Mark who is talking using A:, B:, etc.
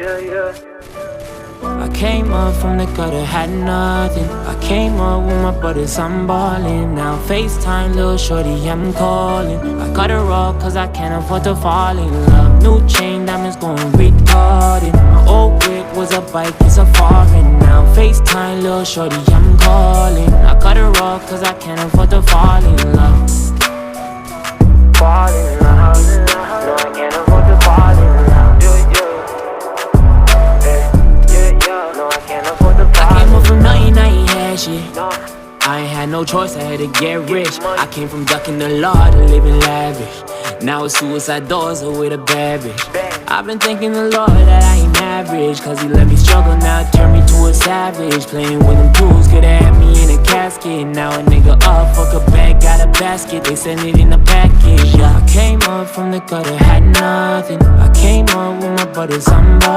A: I came up from the gutter, had nothing. I came up with my brothers, I'm ballin'. Now FaceTime, little shorty, I'm calling. I cut her off cause I can't afford to fall in love. New chain, diamonds going retarded. My old brick was a bike, it's a foreign. Now FaceTime, little shorty, I'm calling. I cut her off cause I can't afford to fall in love. Fall in love. No, I can't afford to fall in love. Shit. I ain't had no choice, I had to get rich. I came from ducking the law to living lavish. Now it's suicide doors with a bad bitch. I've been thanking the Lord that I ain't average, cause he let me struggle, now it turned me to a savage. Playing with them tools, could've had me in a casket. Now a nigga up, fuck a bag, got a basket. They send it in a package, yeah. I came up from the gutter, had nothing. I came up with my brothers, I'm ballin'.